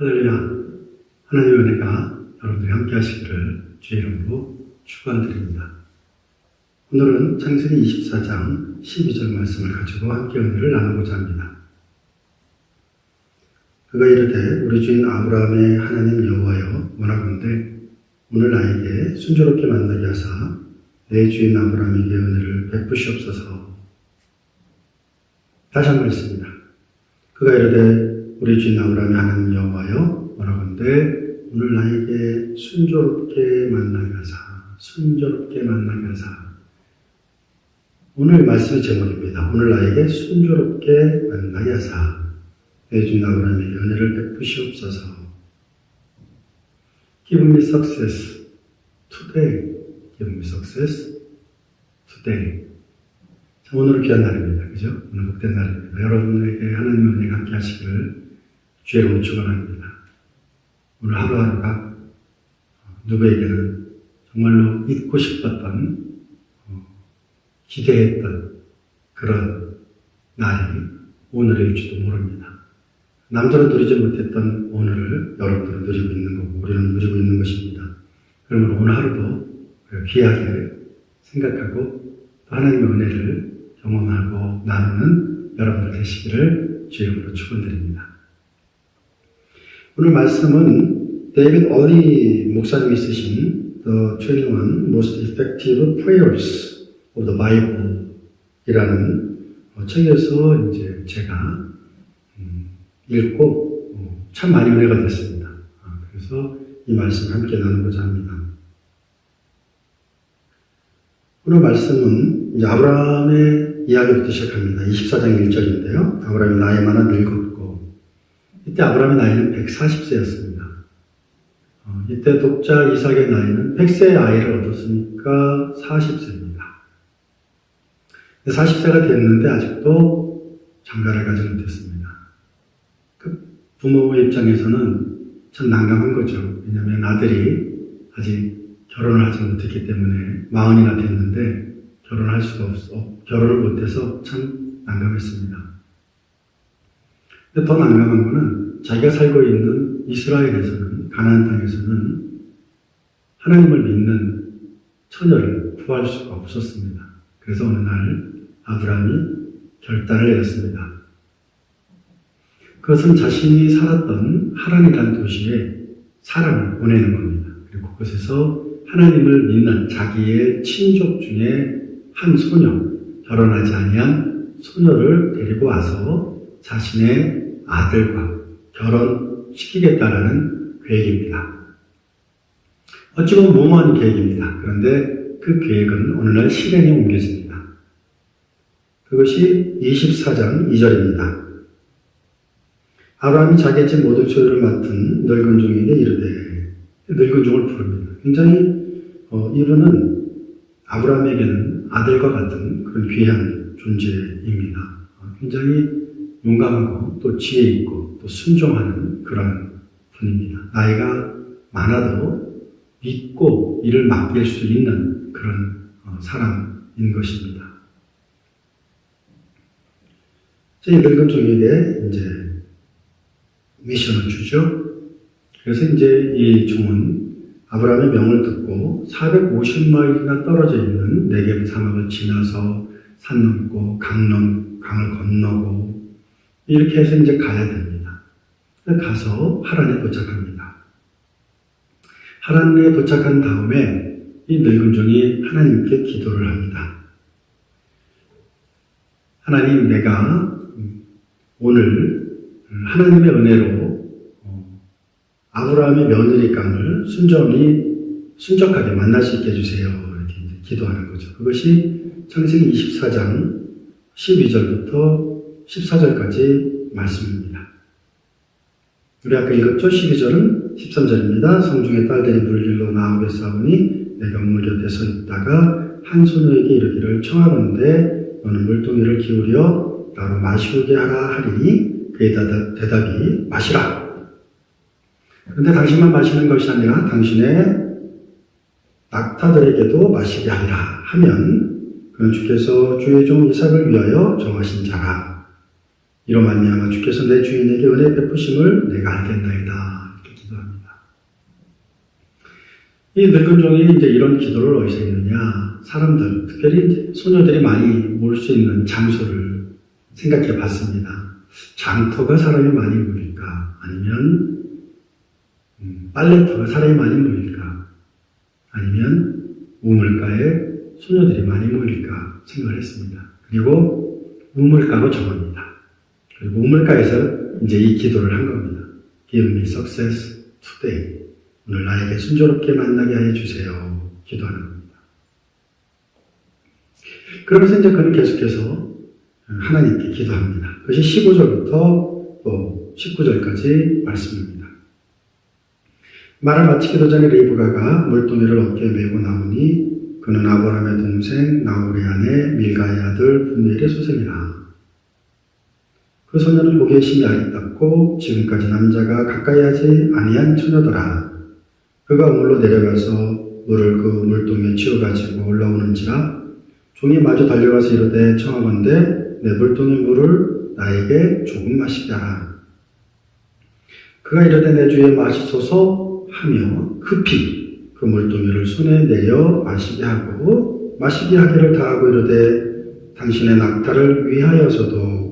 할렐루야. 하나님의 은혜가 여러분들이 함께 하시기를 주의 이름으로 축원드립니다. 오늘은 창세기 24장 12절 말씀을 가지고 함께 은혜를 나누고자 합니다. 그가 이르되 우리 주인 아브라함의 하나님 여호와여 원하건대 오늘 나에게 순조롭게 만나게 하사 내 주인 아브라함에게 은혜를 베푸시옵소서. 다시 한번 읽습니다. 그가 이르되 우리 주인 아브라함의 하나님 여호와여 원하건대 오늘 나에게 순조롭게 만나게 하사 오늘 말씀의 제목입니다. 오늘 나에게 순조롭게 만나게 하사 내 주인 아브라함에게 은혜를 베푸시옵소서. Give me success today. Give me success today. 자, 오늘은 귀한 날입니다. 그죠? 오늘 복된 날입니다. 여러분에게 하나님의 은혜가 함께 하시기를 주의 이름으로 축원합니다. 오늘 하루하루가 누구에게는 정말로 잊고 싶었던 기대했던 그런 날이 오늘일지도 모릅니다. 남들은 누리지 못했던 오늘을 여러분들은 누리고 있는 거고 우리는 누리고 있는 것입니다. 그러면 오늘 하루도 귀하게 생각하고 또 하나님의 은혜를 경험하고 나누는 여러분들 되시기를 주의 이름으로 축원드립니다. 오늘 말씀은 데이빗 얼리 목사님이 쓰신 The 21 Most Effective Prayers of the Bible 이라는 책에서 이제 제가 읽고 참 많이 은혜가 됐습니다. 그래서 이 말씀을 함께 나누고자 합니다. 오늘 말씀은 이제 아브라함의 이야기부터 시작합니다. 24장 1절인데요. 아브라함이 나이 많아 늙었고 이때 아브라함의 나이는 140세였습니다. 이때 독자 이삭의 나이는 100세의 아이를 얻었으니까 40세입니다. 40세가 됐는데 아직도 장가를 가지 못했습니다. 그 부모의 입장에서는 참 난감한 거죠. 왜냐하면 아들이 아직 결혼을 하지 못했기 때문에 40이나 됐는데 결혼을 못해서 참 난감했습니다. 근데 더 난감한 거는 자기가 살고 있는 이스라엘에서는, 가나안 땅에서는 하나님을 믿는 처녀를 구할 수가 없었습니다. 그래서 어느 날 아브라함이 결단을 내렸습니다. 그것은 자신이 살았던 하란이라는 도시에 사람을 보내는 겁니다. 그리고 그곳에서 하나님을 믿는 자기의 친족 중에 한 소녀, 결혼하지 아니한 소녀를 데리고 와서 자신의 아들과 결혼시키겠다라는 계획입니다. 어찌 보면 무모한 계획입니다. 그런데 그 계획은 어느 날 실행에 옮겨집니다. 그것이 24장 2절입니다. 아브라함이 자기의 집 모든 소유를 맡은 늙은 종에게 이르되, 늙은 종을 부릅니다. 굉장히 이분은 아브라함에게는 아들과 같은 그런 귀한 존재입니다. 굉장히 용감하고 또 지혜 있고 또 순종하는 그런 분입니다. 나이가 많아도 믿고 일을 맡길 수 있는 그런 사람인 것입니다. 이 늙은 종에게 이제 미션을 주죠. 그래서 이제 이 종은 아브라함의 명을 듣고 450마일이나 떨어져 있는 네게브 사막을 지나서 산 넘고 강을 건너고 이렇게 해서 이제 가야 됩니다. 가서 하란에 도착합니다. 하란에 도착한 다음에 이 늙은 종이 하나님께 기도를 합니다. 하나님, 내가 오늘 하나님의 은혜로 아브라함의 며느리감을 순적하게 만날 수 있게 해주세요. 이렇게 이제 기도하는 거죠. 그것이 창세기 24장 12절부터 14절까지 말씀입니다. 우리 아까 읽었죠? 12절은 13절입니다. 성중의 딸들이 물길로 나오게 싸우니 내가 물 곁에 서 있다가 한 소녀에게 이르기를 청하건대 너는 물동이를 기울여 나로 마시우게 하라 하리니 그의 대답이 마시라. 그런데 당신만 마시는 것이 아니라 당신의 낙타들에게도 마시게 하리라 하면 그는 주께서 주의 종 이삭을 위하여 정하신 자라. 이로 말미암아 주께서 내 주인에게 은혜 베푸심을 내가 알겠나이다. 이렇게 기도합니다. 이 늙은 종이 이제 이런 기도를 어디서 했느냐? 사람들, 특별히 이제 소녀들이 많이 모일 수 있는 장소를 생각해 봤습니다. 장터가 사람이 많이 모일까? 아니면 빨래터가 사람이 많이 모일까? 아니면 우물가에 소녀들이 많이 모일까 생각을 했습니다. 그리고 우물가로 정합니다. 그리고 우물가에서 이제 이 기도를 한 겁니다. Give me success today. 오늘 나에게 순조롭게 만나게 하여 주세요. 기도하는 겁니다. 그러면서 이제 그는 계속해서 하나님께 기도합니다. 그것이 15절부터 또 19절까지 말씀입니다. 말을 마치기도 전에 리브가가 물동이를 어깨에 메고 나오니 그는 아브라함의 동생 나홀의 아내 밀가의 아들 분누엘의 소생이라. 그 소녀는 목에 심이 아리답고 지금까지 남자가 가까이 하지 아니한 처녀더라. 그가 우물로 내려가서 물을 그 물동이에 치워가지고 올라오는지라 종이 마주 달려가서 이르되 청하건대 내 물동이 물을 나에게 조금 마시게 하라. 그가 이르되 내 주에 마시소서 하며 급히 그 물동이를 손에 내려 마시게 하고 마시게 하기를 다하고 이르되 당신의 낙타를 위하여서도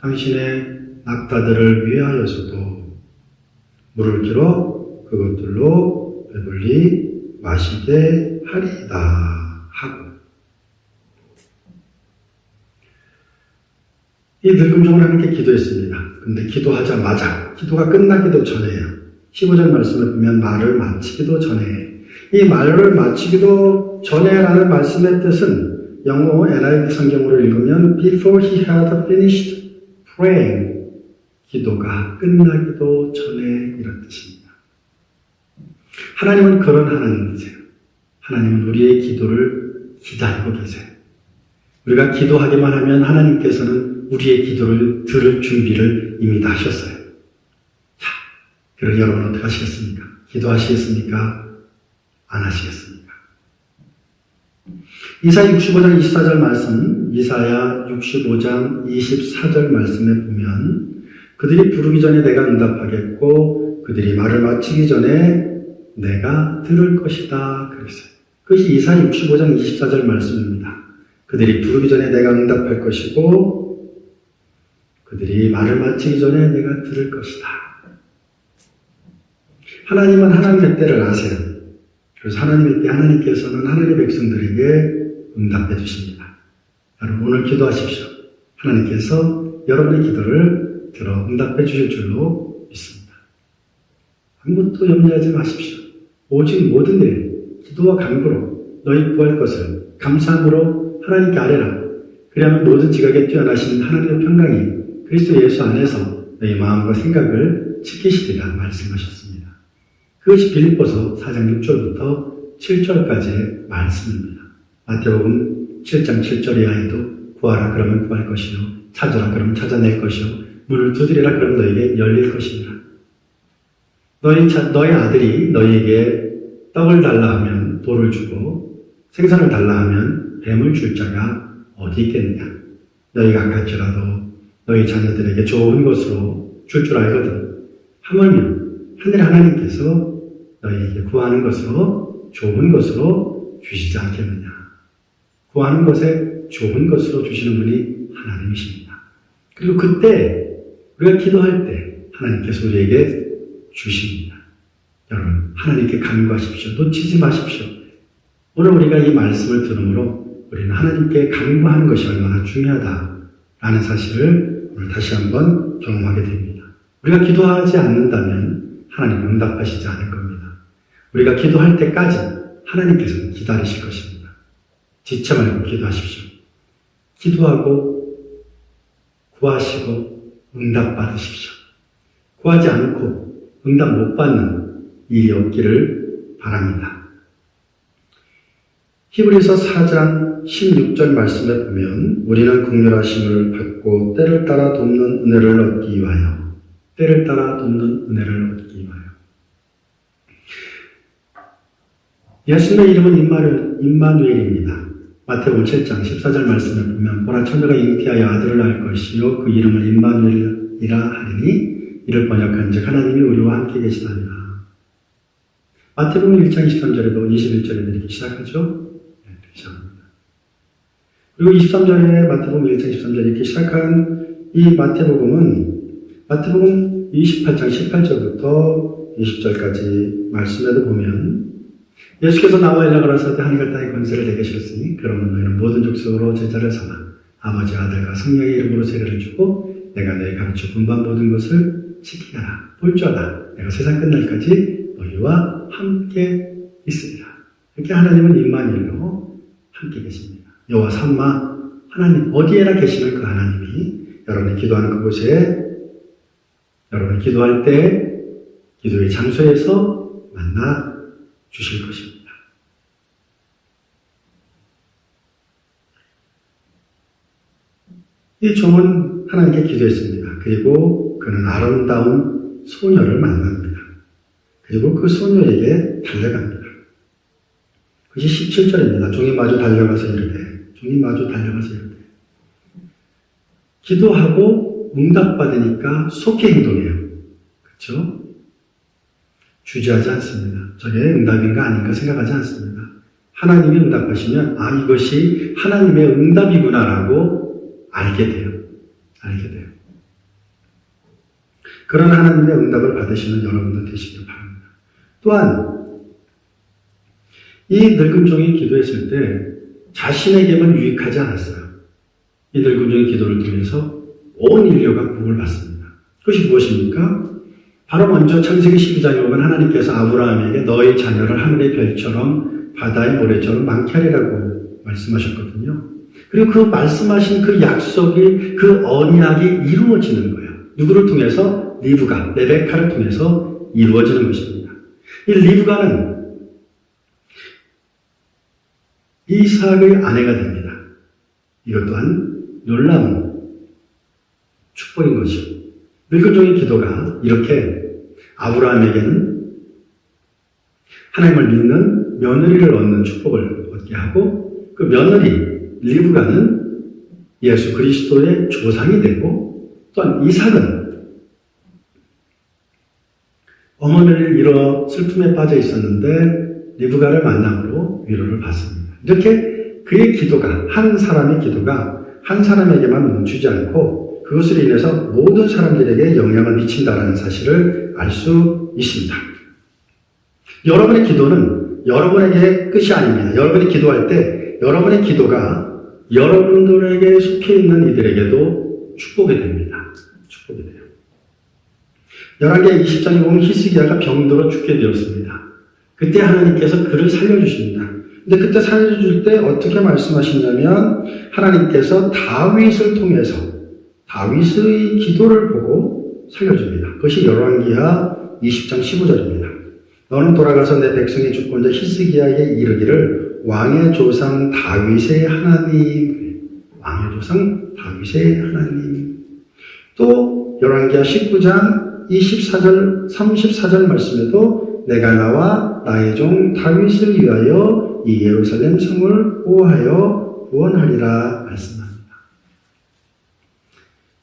당신의 낙타들을 위하여서도 물을 길어 그것들로 배불리 마시게 하리이다 하고 이 늙은 종을 하나님께 기도했습니다. 근데 기도하자마자 기도가 끝나기도 전에요. 15절 말씀을 보면 말을 마치기도 전에 이 말을 마치기도 전에라는 말씀의 뜻은 영어 NIV 성경으로 읽으면 before he had finished praying 기도가 끝나기도 전에 이런 뜻입니다. 하나님은 그런 하나님이세요. 하나님은 우리의 기도를 기다리고 계세요. 우리가 기도하기만 하면 하나님께서는 우리의 기도를 들을 준비를 이미 다 하셨어요. 자, 그럼 여러분 어떻게 하시겠습니까? 기도하시겠습니까? 안 하시겠습니까? 이사야 65장 24절 말씀, 이사야 65장 24절 말씀에 보면 그들이 부르기 전에 내가 응답하겠고 그들이 말을 마치기 전에 내가 들을 것이다 그랬어요. 그것이 이사야 65장 24절 말씀입니다. 그들이 부르기 전에 내가 응답할 것이고 그들이 말을 마치기 전에 내가 들을 것이다. 하나님은 하나님의 때를 아세요. 그래서 하나님의 때 하나님께서는 하나님의 백성들에게 응답해 주십니다. 여러분 오늘 기도하십시오. 하나님께서 여러분의 기도를 들어 응답해 주실 줄로 믿습니다. 아무것도 염려하지 마십시오. 오직 모든 일, 기도와 간구로 너희 구할 것을 감사함으로 하나님께 아뢰라. 그리하면 모든 지각에 뛰어나신 하나님의 평강이 그리스도 예수 안에서 너희 마음과 생각을 지키시리라 말씀하셨습니다. 그것이 빌립보서 4장 6절부터 7절까지의 말씀입니다. 마태복음 7장 7절 이하에도 구하라 그러면 구할 것이요 찾으라 그러면 찾아낼 것이요 문을 두드리라 그러면 너에게 열릴 것이니라. 너희 아들이 너희에게 떡을 달라 하면 돌을 주고 생선을 달라 하면 뱀을 줄 자가 어디 있겠느냐. 너희가 같이라도 너희 자녀들에게 좋은 것으로 줄 줄 알거든. 하물며 하늘 하나님께서 너희에게 구하는 것으로 좋은 것으로 주시지 않겠느냐. 구하는 것에 좋은 것으로 주시는 분이 하나님이십니다. 그리고 그때 우리가 기도할 때 하나님께서 우리에게 주십니다. 여러분 하나님께 간구하십시오. 놓치지 마십시오. 오늘 우리가 이 말씀을 들음으로 우리는 하나님께 간구하는 것이 얼마나 중요하다라는 사실을 오늘 다시 한번 경험하게 됩니다. 우리가 기도하지 않는다면 하나님은 응답하시지 않을 겁니다. 우리가 기도할 때까지 하나님께서는 기다리실 것입니다. 지체 말고 기도하십시오. 기도하고 구하시고 응답받으십시오. 구하지 않고 응답 못 받는 일이 없기를 바랍니다. 히브리서 4장 16절 말씀에 보면 우리는 긍휼하심을 받고 때를 따라 돕는 은혜를 얻기 위하여 때를 따라 돕는 은혜를 얻기 위하여 예수님의 이름은 임마누엘입니다. 마태복음 7장 14절 말씀에 보면 보라 처녀가 잉태하여 아들을 낳을 것이요 그 이름을 임마누엘이라 하리니 이를 번역한즉 하나님이 우리와 함께 계시다니라. 마태복음 1장 23절에도 21절에 이렇게 시작하죠. 시작합니다. 그리고 23절에 마태복음 1장 23절 이렇게 시작한 이 마태복음은 마태복음 28장 18절부터 20절까지 말씀에도 보면 예수께서 나와 일러가라사대 하늘과 땅의 권세를 내게 주셨으니 그러므로 너희는 모든 족속으로 제자를 삼아 아버지 아들과 성령의 이름으로 세례를 주고 내가 너희 가르쳐 분반 모든 것을 지키게 하라. 볼지어다 내가 세상 끝날까지 너희와 함께 있으리라. 이렇게 하나님은 임마누엘로 함께 계십니다. 여호와 삼마 하나님 어디에나 계시는 그 하나님이 여러분이 기도하는 그곳에 여러분이 기도할 때 기도의 장소에서 만나 주실 것입니다. 이 종은 하나님께 기도했습니다. 그리고 그는 아름다운 소녀를 만납니다. 그리고 그 소녀에게 달려갑니다. 그것이 17절입니다. 종이 마주 달려가서 이르되 기도하고 응답받으니까 속히 행동해요. 그렇죠? 주저하지 않습니다. 저게 응답인가 아닌가 생각하지 않습니다. 하나님이 응답하시면 이것이 하나님의 응답이구나라고 알게 돼요. 그런 하나님의 응답을 받으시는 여러분들 되시길 바랍니다. 또한 이 늙은 종이 기도했을 때 자신에게만 유익하지 않았어요. 이 늙은 종의 기도를 통해서 온 인류가 복을 받습니다. 그것이 무엇입니까? 바로 먼저 창세기 12장에 보면 하나님께서 아브라함에게 너의 자녀를 하늘의 별처럼 바다의 모래처럼 많게 하리라고 말씀하셨거든요. 그리고 그 말씀하신 그 약속이 그 언약이 이루어지는 거예요. 누구를 통해서? 레베카를 통해서 이루어지는 것입니다. 이 리브가는 이삭의 아내가 됩니다. 이것 또한 놀라운 축복인 것이죠. 늙은 종의 기도가 이렇게 아브라함에게는 하나님을 믿는 며느리를 얻는 축복을 얻게 하고 그 며느리 리브가는 예수 그리스도의 조상이 되고 또한 이삭은 어머니를 잃어 슬픔에 빠져 있었는데 리브가를 만남으로 위로를 받습니다. 이렇게 그의 기도가 한 사람의 기도가 한 사람에게만 멈추지 않고 그것으로 인해서 모든 사람들에게 영향을 미친다는 사실을 알 수 있습니다. 여러분의 기도는 여러분에게 끝이 아닙니다. 여러분이 기도할 때 여러분의 기도가 여러분들에게 속해 있는 이들에게도 축복이 됩니다. 축복이 돼요. 열왕기하 20장에 보면 히스기야가 병들어 죽게 되었습니다. 그때 하나님께서 그를 살려주십니다. 근데 그때 살려줄 때 어떻게 말씀하시냐면 하나님께서 다윗을 통해서 다윗의 기도를 보고 살려줍니다. 그것이 열왕기하 20장 15절입니다. 너는 돌아가서 내 백성의 주권자 히스기야에게 이르기를 왕의 조상 다윗의 하나님 또 열왕기하 19장 24절 34절 말씀에도 내가 나와 나의 종 다윗을 위하여 이 예루살렘 성을 보호하여 구원하리라 말씀합니다.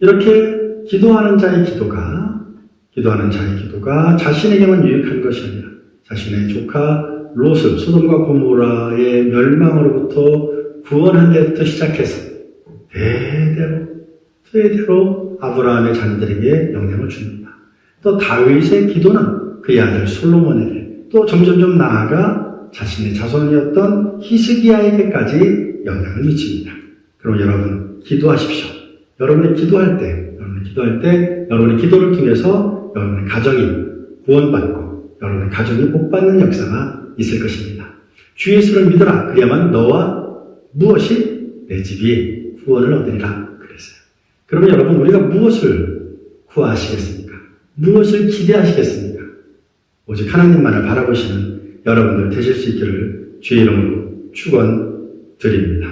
이렇게 기도하는 자의 기도가 자신에게만 유익한 것이 아니라 자신의 조카 롯을 소돔과 고모라의 멸망으로부터 구원한 데부터 시작해서 대대로 아브라함의 자녀들에게 영향을 줍니다. 또 다윗의 기도는 그의 아들 솔로몬에게 또 점점 나아가 자신의 자손이었던 히스기야에게까지 영향을 미칩니다. 그럼 여러분 기도하십시오. 여러분의 기도할 때 여러분의 기도를 통해서 여러분의 가정이 구원받고 여러분의 가정이 복받는 역사가 있을 것입니다. 주 예수를 믿어라. 그래야만 너와 무엇이 내 집이 구원을 얻으리라 그랬어요. 그러면 여러분 우리가 무엇을 구하시겠습니까? 무엇을 기대하시겠습니까? 오직 하나님만을 바라보시는 여러분들 되실 수 있기를 주의 이름으로 축원드립니다.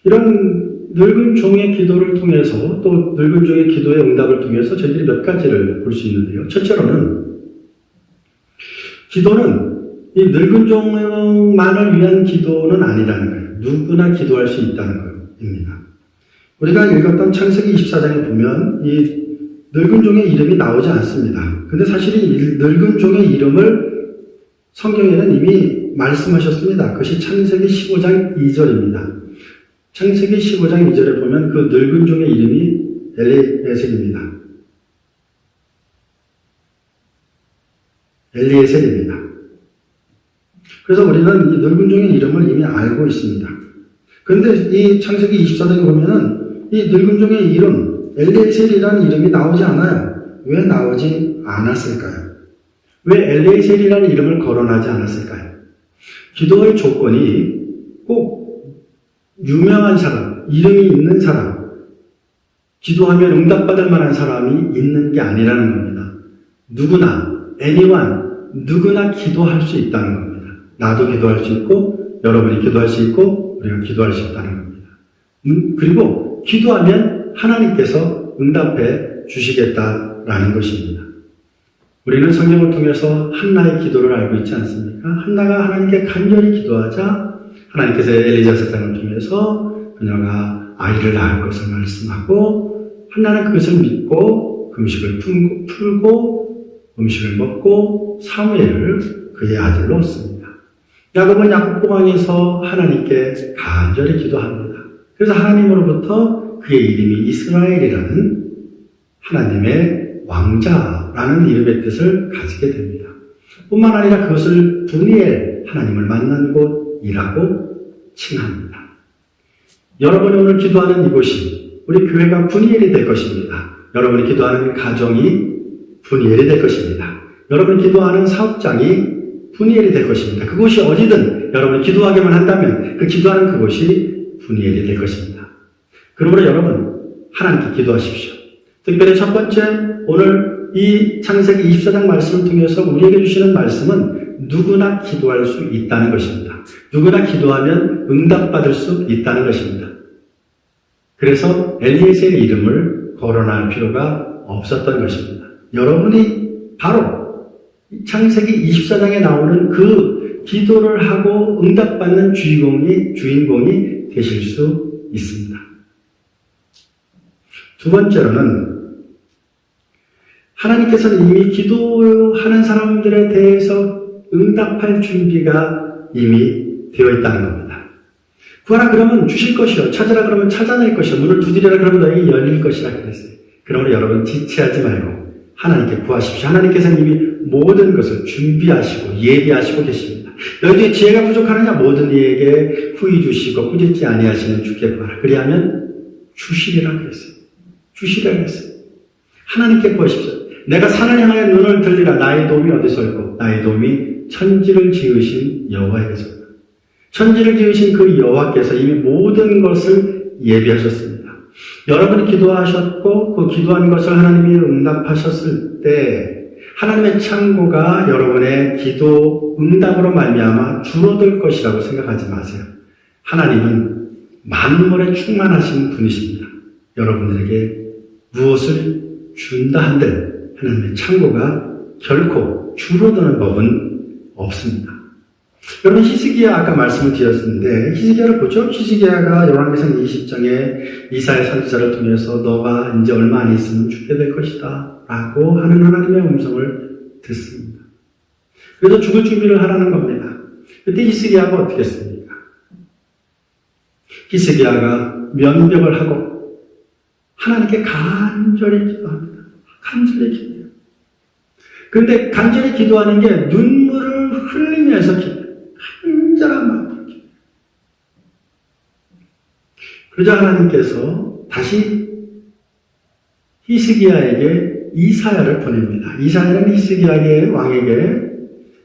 이런 늙은 종의 기도를 통해서 또 늙은 종의 기도의 응답을 통해서 저희들이 몇 가지를 볼 수 있는데요. 첫째로는 기도는 이 늙은 종만을 위한 기도는 아니라는 거예요. 누구나 기도할 수 있다는 겁니다. 우리가 읽었던 창세기 24장에 보면 이 늙은 종의 이름이 나오지 않습니다. 근데 사실 이 늙은 종의 이름을 성경에는 이미 말씀하셨습니다. 그것이 창세기 15장 2절입니다. 창세기 15장 2절에 보면 그 늙은 종의 이름이 엘리에셀입니다. 엘리에셀입니다. 그래서 우리는 이 늙은 종의 이름을 이미 알고 있습니다. 그런데 이 창세기 24장에 보면은 이 늙은 종의 이름, 엘리에셀이라는 이름이 나오지 않아요. 왜 나오지 않았을까요? 왜 엘리에셀이라는 이름을 거론하지 않았을까요? 기도의 조건이 꼭 유명한 사람, 이름이 있는 사람, 기도하면 응답받을 만한 사람이 있는 게 아니라는 겁니다. 누구나, anyone, 누구나 기도할 수 있다는 겁니다. 나도 기도할 수 있고, 여러분이 기도할 수 있고, 우리가 기도할 수 있다는 겁니다. 그리고 기도하면 하나님께서 응답해 주시겠다라는 것입니다. 우리는 성경을 통해서 한나의 기도를 알고 있지 않습니까? 한나가 하나님께 간절히 기도하자 하나님께서 엘리사사를 통해서 그녀가 아이를 낳을 것을 말씀하고 한나는 그것을 믿고 금식을 풀고 음식을 먹고 사무엘을 그의 아들로 얻습니다. 야곱은 야곱보강에서 하나님께 간절히 기도합니다. 그래서 하나님으로부터 그의 이름이 이스라엘이라는 하나님의 왕자라는 이름의 뜻을 가지게 됩니다. 뿐만 아니라 그것을 분이엘, 하나님을 만난 곳이라고 칭합니다. 여러분이 오늘 기도하는 이곳이 우리 교회가 분이엘이 될 것입니다. 여러분이 기도하는 가정이 분이엘이 될 것입니다. 여러분이 기도하는 사업장이 분이엘이 될 것입니다. 그곳이 어디든 여러분이 기도하기만 한다면 그 기도하는 그곳이 분이엘이 될 것입니다. 그러므로 여러분 하나님께 기도하십시오. 특별히 첫 번째 오늘 이 창세기 24장 말씀을 통해서 우리에게 주시는 말씀은 누구나 기도할 수 있다는 것입니다. 누구나 기도하면 응답받을 수 있다는 것입니다. 그래서 엘리에셀의 이름을 거론할 필요가 없었던 것입니다. 여러분이 바로 창세기 24장에 나오는 그 기도를 하고 응답받는 주인공이 되실 수 있습니다. 두 번째로는 하나님께서는 이미 기도하는 사람들에 대해서 응답할 준비가 이미 되어 있다는 겁니다. 구하라 그러면 주실 것이요. 찾으라 그러면 찾아낼 것이요. 문을 두드리라 그러면 너에게 열릴 것이라 그랬어요. 그러므로 여러분 지체하지 말고 하나님께 구하십시오. 하나님께서는 이미 모든 것을 준비하시고 예비하시고 계십니다. 너희들이 지혜가 부족하느냐 모든 이에게 후히 주시고 꾸짖지 아니하시는 주께 구하라. 그리하면 주시리라 그랬어요. 주시리라 그랬어요. 하나님께 구하십시오. 내가 산을 향하여 눈을 들리라. 나의 도움이 어디서 있고 나의 도움이 천지를 지으신 여호와에게서 온다. 천지를 지으신 그 여호와께서 이미 모든 것을 예비하셨습니다. 여러분이 기도하셨고 그 기도한 것을 하나님이 응답하셨을 때 하나님의 창고가 여러분의 기도 응답으로 말미암아 줄어들 것이라고 생각하지 마세요. 하나님은 만물에 충만하신 분이십니다. 여러분들에게 무엇을 준다 한들 하나님의 창고가 결코 줄어드는 법은 없습니다. 여러분 히스기야 아까 말씀을 드렸는데 히스기야를 보죠. 히스기야가 열왕기상 20장에 이사야 선지자를 통해서 너가 이제 얼마 안 있으면 죽게 될 것이다 라고 하는 하나님의 음성을 듣습니다. 그래서 죽을 준비를 하라는 겁니다. 그때 히스기야가 어떻게 했습니까? 히스기야가 면벽을 하고 하나님께 간절히 기도합니다. 간절히 기도해요. 그런데 간절히 기도하는 게 눈물을 흘리면서 기도해요. 간절한 마음으로 기도해요. 그러자 하나님께서 다시 히스기야에게 이사야를 보냅니다. 이사야는 히스기야의 왕에게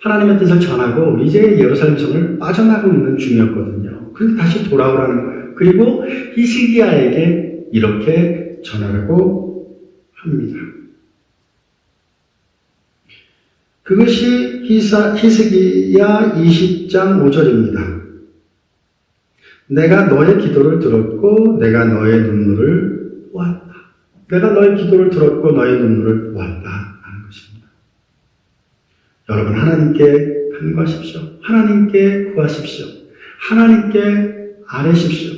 하나님의 뜻을 전하고 이제 예루살렘 성을 빠져나가고 있는 중이었거든요. 그런데 다시 돌아오라는 거예요. 그리고 히스기야에게 이렇게 전하라고 합니다. 그것이 히스기야 20장 5절입니다. 내가 너의 기도를 들었고 내가 너의 눈물을 보았다. 내가 너의 기도를 들었고 너의 눈물을 보았다 하는 것입니다. 여러분 하나님께 간구하십시오. 하나님께 구하십시오. 하나님께 아뢰십시오.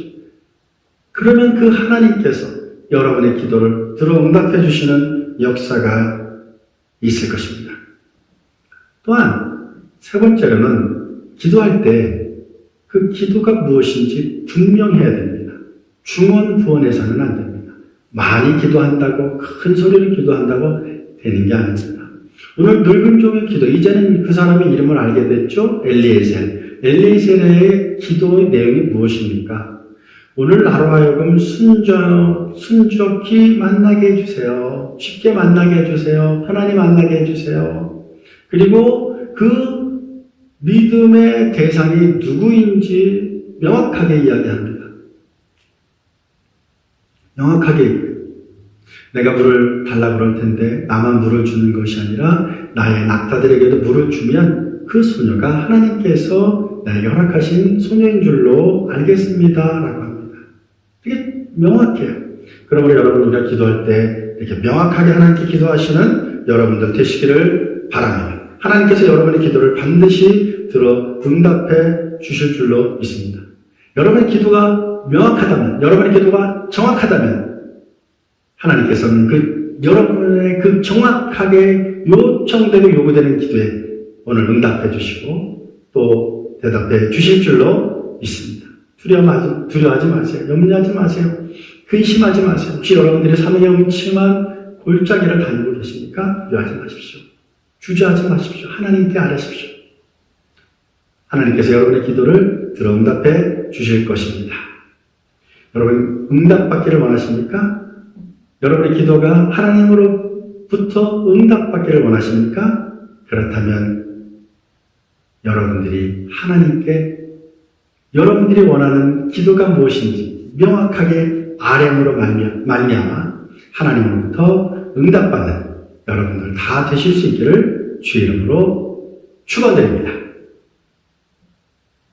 그러면 그 하나님께서 여러분의 기도를 들어 응답해 주시는 역사가 있을 것입니다. 또한 세 번째로는 기도할 때 그 기도가 무엇인지 분명해야 됩니다. 중언부언해서는 안 됩니다. 많이 기도한다고 큰 소리로 기도한다고 되는 게 아닙니다. 오늘 늙은 종의 기도, 이제는 그 사람의 이름을 알게 됐죠? 엘리에셀. 엘리에셀의 기도의 내용이 무엇입니까? 오늘 나로 하여금 순적히 만나게 해주세요. 쉽게 만나게 해주세요. 편안히 만나게 해주세요. 그리고 그 믿음의 대상이 누구인지 명확하게 이야기합니다. 명확하게 얘기해요. 내가 물을 달라고 그럴 텐데 나만 물을 주는 것이 아니라 나의 낙타들에게도 물을 주면 그 소녀가 하나님께서 나에게 허락하신 소녀인 줄로 알겠습니다. 라고 합니다. 되게 명확해요. 그러므로 여러분 우리가 기도할 때 이렇게 명확하게 하나님께 기도하시는 여러분들 되시기를 바랍니다. 하나님께서 여러분의 기도를 반드시 들어 응답해 주실 줄로 믿습니다. 여러분의 기도가 명확하다면, 여러분의 기도가 정확하다면 하나님께서는 여러분의 그 정확하게 요청되고 요구되는 기도에 오늘 응답해 주시고 또 대답해 주실 줄로 믿습니다. 두려워하지 마세요. 염려하지 마세요. 근심하지 마세요. 혹시 여러분들이 삶의 음침한 골짜기를 다니고 계십니까? 두려워하지 마십시오. 주저하지 마십시오. 하나님께 아뢰십시오. 하나님께서 여러분의 기도를 들어 응답해 주실 것입니다. 여러분 응답받기를 원하십니까? 여러분의 기도가 하나님으로부터 응답받기를 원하십니까? 그렇다면 여러분들이 하나님께 여러분들이 원하는 기도가 무엇인지 명확하게 아뢰므로 말미암아 하나님으로부터 응답받는 여러분들 다 되실 수 있기를 주의 이름으로 축원드립니다.